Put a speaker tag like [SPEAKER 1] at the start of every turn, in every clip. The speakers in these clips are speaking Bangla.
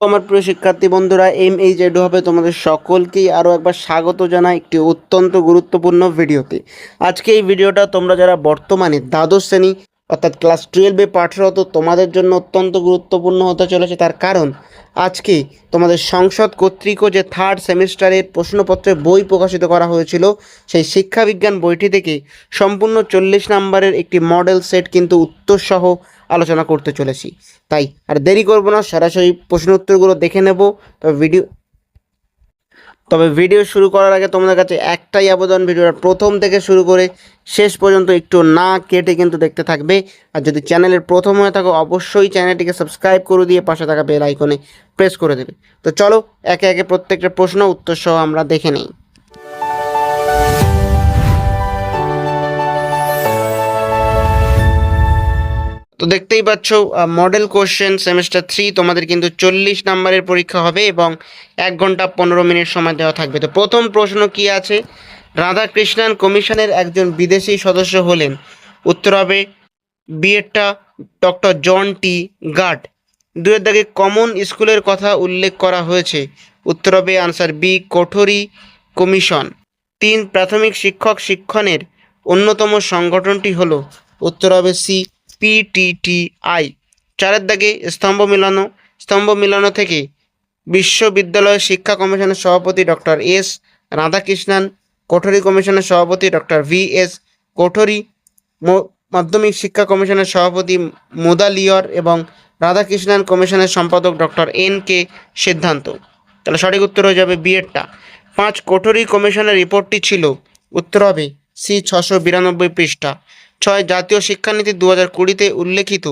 [SPEAKER 1] আমার প্রিয় শিক্ষার্থী বন্ধুরা, MH হবে তোমাদের সকলকেই আরও একবার স্বাগত জানাই একটি অত্যন্ত গুরুত্বপূর্ণ ভিডিওতে। আজকে এই ভিডিওটা তোমরা যারা বর্তমানে দ্বাদশ শ্রেণী অর্থাৎ ক্লাস 12-এ পাঠরত তোমাদের জন্য অত্যন্ত গুরুত্বপূর্ণ হতে চলেছে। তার কারণ আজকে তোমাদের সংসদ কর্তৃক যে থার্ড সেমিস্টারের প্রশ্নপত্রের বই প্রকাশিত করা হয়েছিল, সেই শিক্ষাবিজ্ঞান বইটি থেকে সম্পূর্ণ 40 নম্বরের একটি মডেল সেট কিন্তু উত্তরসহ আলোচনা করতে চলেছি। তাই আর দেরি করব না, সরাসরি প্রশ্ন উত্তরগুলো দেখে নেব। তবে ভিডিও শুরু করার আগে তোমাদের কাছে একটাই আবেদন, ভিডিওটা প্রথম থেকে শুরু করে শেষ পর্যন্ত একটু না কেটে কিন্তু দেখতে থাকবে। আর যদি চ্যানেলের প্রথম হয়ে থাকো অবশ্যই চ্যানেলটিকে সাবস্ক্রাইব করে দিয়ে পাশে থাকা বেল আইকনে প্রেস করে দেবে। তো চলো একে একে প্রত্যেকটা প্রশ্ন উত্তর সহ আমরা দেখে নিই। তো দেখতেই পাচ্ছ মডেল কোশ্চেন সেমিস্টার 3 তোমাদের কিন্তু 40 নম্বরের পরীক্ষা হবে এবং 1 ঘন্টা 15 মিনিট সময় দেওয়া থাকবে। তো প্রথম প্রশ্ন কি আছে, রাধাকৃষ্ণান কমিশনের একজন বিদেশি সদস্য হলেন? উত্তর হবে বিয়েরটা ডক্টর জন টি গার্ড। দুয়ের দাগে কমন স্কুলের কথা উল্লেখ করা হয়েছে? উত্তর হবে আনসার বি কোঠরি কমিশন। 3 প্রাথমিক শিক্ষক শিক্ষণের অন্যতম সংগঠনটি হলো? উত্তর হবে সি PTTI। 4 দাগে স্তম্ভ মিলানো থেকে বিশ্ববিদ্যালয় শিক্ষা কমিশনের সভাপতি ডক্টর এস রাধাকৃষ্ণান, কোঠরি কমিশনের সভাপতি ডক্টর VS কোঠরি, মাধ্যমিক শিক্ষা কমিশনের সভাপতি মুদালিয়র এবং রাধাকৃষ্ণান কমিশনের সম্পাদক ডক্টর NK সিদ্ধান্ত। তাহলে সঠিক উত্তর হয়ে যাবে বিয়েরটা। 5 কোঠরি কমিশনের রিপোর্টটি ছিল? উত্তর হবে সি 692 পৃষ্ঠা। 6 জাতীয় শিক্ষানীতি 2020-তে উল্লেখিত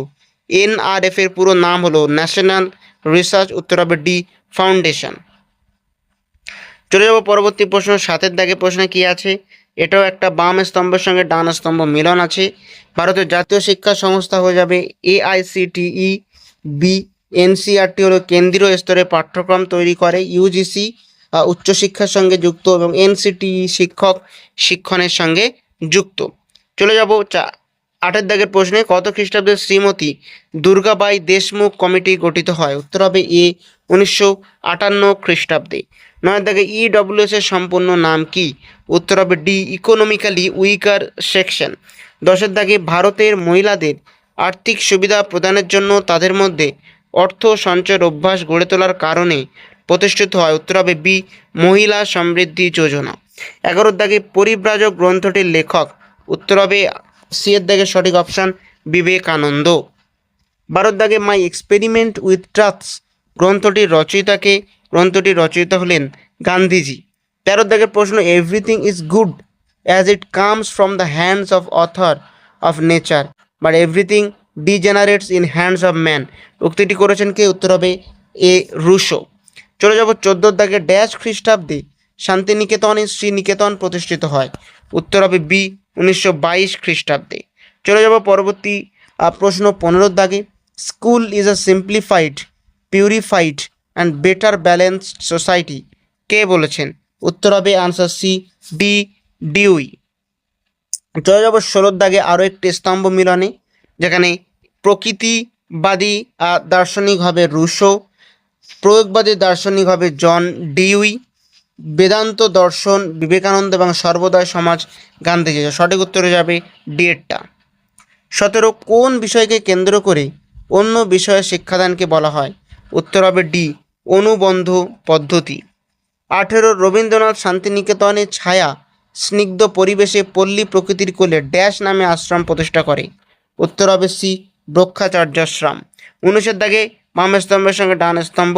[SPEAKER 1] NRF এর পুরো নাম হলো ন্যাশনাল রিসার্চ। উত্তর হবে ডি ফাউন্ডেশন। চলে যাব পরবর্তী প্রশ্ন। 7 দাগে প্রশ্নে কি আছে? এটাও একটা বাম স্তম্ভের সঙ্গে ডান স্তম্ভ মিলন আছে। ভারতের জাতীয় শিক্ষা সংস্থা হয়ে যাবে AICTE। বি NCERT হলো কেন্দ্রীয় স্তরে পাঠ্যক্রম তৈরি করে। UGC উচ্চশিক্ষার সঙ্গে যুক্ত এবং NCTE শিক্ষক শিক্ষণের সঙ্গে যুক্ত। চলে যাব 8 দাগের প্রশ্নে, কত খ্রিস্টাব্দে শ্রীমতী দুর্গাবাই দেশমুখ কমিটি গঠিত হয়? উত্তর হবে এ 1958 খ্রিস্টাব্দে। 9 দাগে EWS এর সম্পূর্ণ নাম কি? উত্তর হবে ডি ইকোনমিক্যালি উইকার সেকশন। 10 দাগে ভারতের মহিলাদের আর্থিক সুবিধা প্রদানের জন্য তাদের মধ্যে অর্থ সঞ্চয়ের অভ্যাস গড়ে তোলার কারণে প্রতিষ্ঠিত হয়? উত্তর হবে বি মহিলা সমৃদ্ধি যোজনা। 11 দাগে পরিব্রাজক গ্রন্থটির লেখক? উত্তর হবে সি এর দাগে সঠিক অপশান বিবেকানন্দ। 12 দাগে মাই এক্সপেরিমেন্ট উইথ ট্রাথস গ্রন্থটির রচয়িতাকে? গ্রন্থটির রচয়িতা হলেন গান্ধীজি। 13 দাগের প্রশ্ন, everything is good as it comes from the hands of author of nature but everything degenerates in hands of man উক্তিটি করেছেন কে? উত্তর হবে এ রুশো। চলে যাব 14 দাগে ড্যাশ খ্রিস্টাব্দে শান্তিনিকেতন শ্রীনিকেতন প্রতিষ্ঠিত হয়? উত্তর হবে বি 1922 খ্রিস্টাব্দে। চলে যাব পরবর্তী প্রশ্ন 15 দাগে, school is a simplified purified and better balanced society কে বলেছেন? উত্তর হবে আনসার সি ডি ডিউই। চলে যাব 16 দাগে আরও একটি স্তম্ভ মিলনে, যেখানে প্রকৃতিবাদী দার্শনিক হবে রুশো, প্রয়োগবাদী দার্শনিক হবে জন ডিউই, বেদান্ত দর্শন বিবেকানন্দ এবং সর্বদয় সমাজ গান্ধীজি। সঠিক উত্তরে যাবে ডিএডটা। 17 কোন বিষয়কে কেন্দ্র করে অন্য বিষয়ে শিক্ষাদানকে বলা হয়? উত্তর হবে ডি অনুবন্ধ পদ্ধতি। 18 রবীন্দ্রনাথ শান্তিনিকেতনের ছায়া স্নিগ্ধ পরিবেশে পল্লী প্রকৃতির কোলে ড্যাশ নামে আশ্রম প্রতিষ্ঠা করে? উত্তর হবে সি ব্রক্ষাচার্যাশ্রম। 19 দাগে বাম স্তম্ভের সঙ্গে ডান স্তম্ভ।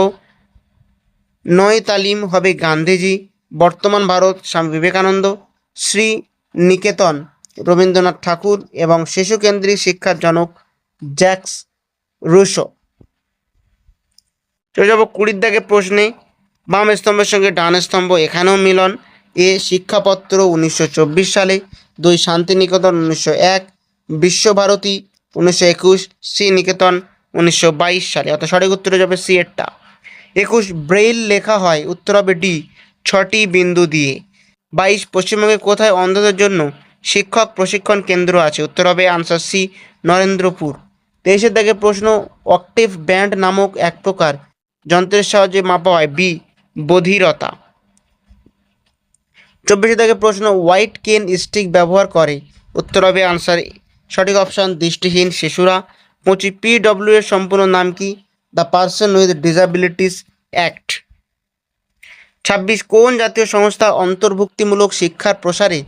[SPEAKER 1] নয় তালিম হবে গান্ধীজি, বর্তমান ভারত স্বামী বিবেকানন্দ, শ্রী নিকেতন রবীন্দ্রনাথ ঠাকুর এবং শিশু কেন্দ্রিক শিক্ষার জনক জ্যাক্স রুশো। চলে যাব 20 দাগের প্রশ্নে, বাম স্তম্ভের সঙ্গে ডান স্তম্ভ এখানেও মিলন। এ শিক্ষাপত্র 1924 সালে, 2 শান্তিনিকেতন 1901, বিশ্বভারতী 1921, শ্রী নিকেতন 1922 সালে। অর্থাৎ সঠিক উত্তরে যাবে সি এরটা। 21 ব্রেইল লেখা হয়? উত্তর হবে ডি 6টি বিন্দু দিয়ে। 22 পশ্চিমবঙ্গে কোথায় অন্ধদের জন্য শিক্ষক প্রশিক্ষণ কেন্দ্র আছে? উত্তর হবে আনসার সি নরেন্দ্রপুর। 23 দাগের প্রশ্ন, অক্টেভ ব্যান্ড নামক এক প্রকার যন্ত্রের সাহায্যে মাপা হয়? বি বধিরতা। 24 দাগের প্রশ্ন, হোয়াইট কেন স্টিক ব্যবহার করে? উত্তর হবে আনসার সঠিক অপশান দৃষ্টিহীন শিশুরা। 25 PW এর সম্পূর্ণ নাম কি? The person with disabilities act. 26 কোন জাতীয় সংস্থা অন্তর্ভুক্তিমূলক শিক্ষার প্রসারে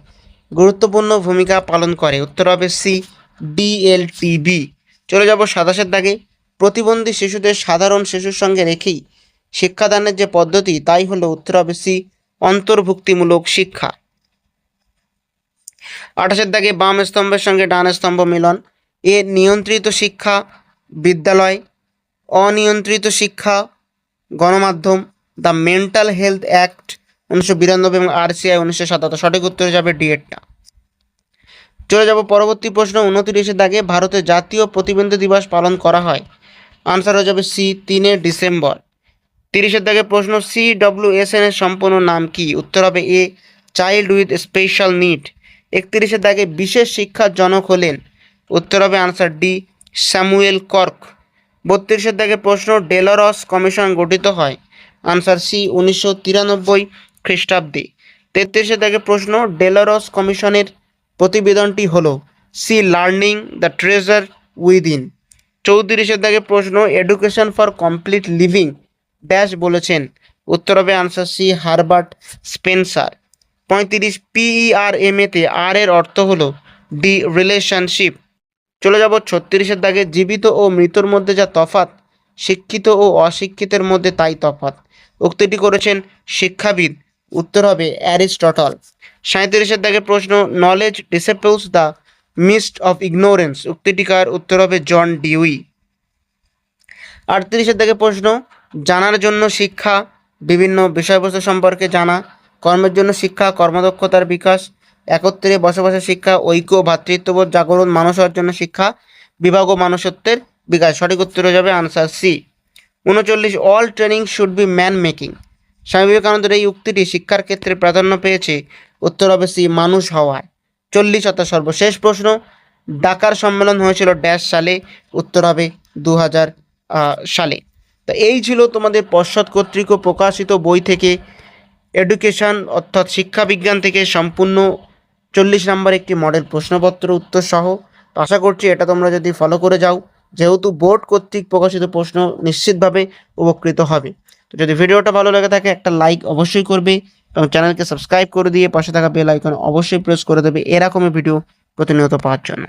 [SPEAKER 1] গুরুত্বপূর্ণ ভূমিকা পালন করে? উত্তর হবে সি DLTB। চলে যাব 27 দাগে, প্রতিবন্ধী শিশুদের সাধারণ শিশুর সঙ্গে রেখেই শিক্ষাদানের যে পদ্ধতি তাই হলো? উত্তর হবে সি অন্তর্ভুক্তিমূলক শিক্ষা। 28 দাগে, বাম স্তম্ভের সঙ্গে ডান স্তম্ভ মিলন। এ নিয়ন্ত্রিত শিক্ষা বিদ্যালয়, অনিয়ন্ত্রিত শিক্ষা গণমাধ্যম, দ্য মেন্টাল হেলথ অ্যাক্ট 1992 এবং RCI 1977। সঠিক উত্তরে যাবে ডিএডটা। চলে যাব পরবর্তী প্রশ্ন, 29 দাগে, ভারতের জাতীয় প্রতিবন্ধী দিবস পালন করা হয়? আনসার হয়ে যাবে সি 3 ডিসেম্বর। 30 দাগে প্রশ্ন, CWSN এর সম্পূর্ণ নাম কি? উত্তর হবে a child with special need. 31 দাগে, বিশেষ শিক্ষার জনক হলেন? উত্তর হবে আনসার ডি স্যামুয়েল কর্ক। 32 দাগে প্রশ্ন, ডেলরস কমিশন গঠিত হয়? আনসার সি 1993 খ্রিস্টাব্দে। 33 দাগে প্রশ্ন, ডেলরস কমিশনের প্রতিবেদনটি হলো? C learning the treasure within. 34 দাগে প্রশ্ন, education for complete living dash বলেছেন? উত্তর হবে answer C Herbert Spencer. 35 PERMA তে আর এর অর্থ হলো? D relationship. চলে যাব 36 দাগে, জীবিত ও মৃতর মধ্যে যা তফাৎ শিক্ষিত ও অশিক্ষিতের মধ্যে তাই তফাৎ। উক্তিটি করেছেন শিক্ষাবিদ? উত্তর হবে অ্যারিস্টটল। 37 দাগে প্রশ্ন, knowledge dispels the mist of ignorance উক্তিটিকার? উত্তর হবে জন ডিউই। 38 দাগে প্রশ্ন, জানার জন্য শিক্ষা বিভিন্ন বিষয়বস্তু সম্পর্কে জানা, কর্মের জন্য শিক্ষা কর্মদক্ষতার বিকাশ, একত্রে বসবাসের শিক্ষা, ঐক্য ভ্রাতৃত্ববোধ জাগরণ, মানুষ হওয়ার জন্য শিক্ষা, বিভাগ ও মানুষত্বের বিকাশ। সঠিক উত্তর হয়ে যাবে answer C 39 all training should be man making. Swami বিবেকানন্দের এই উক্তিটি শিক্ষার ক্ষেত্রে প্রাধান্য পেয়েছে? উত্তর হবে সি মানুষ হওয়ায়। 40 অর্থাৎ সর্বশেষ প্রশ্ন, ডাকার সম্মেলন হয়েছিল ড্যাশ সালে? উত্তর হবে 2000 সালে। তো এই ছিল তোমাদের পর্ষদ কর্তৃক প্রকাশিত বই থেকে এডুকেশন অর্থাৎ শিক্ষা বিজ্ঞান থেকে সম্পূর্ণ 40 নম্বর একটি মডেল প্রশ্নপত্র উত্তর সহ। তো আশা করছি এটা তোমরা যদি ফলো করে যাও, যেহেতু বোর্ড কর্তৃক প্রকাশিত প্রশ্ন, নিশ্চিতভাবে উপকৃত হবে। তো যদি ভিডিওটা ভালো লেগে থাকে একটা লাইক অবশ্যই করবে এবং চ্যানেলকে সাবস্ক্রাইব করে দিয়ে পাশে থাকা বেল আইকন অবশ্যই প্রেস করে দেবে এরকমই ভিডিও প্রতিনিয়ত পাওয়ার জন্য।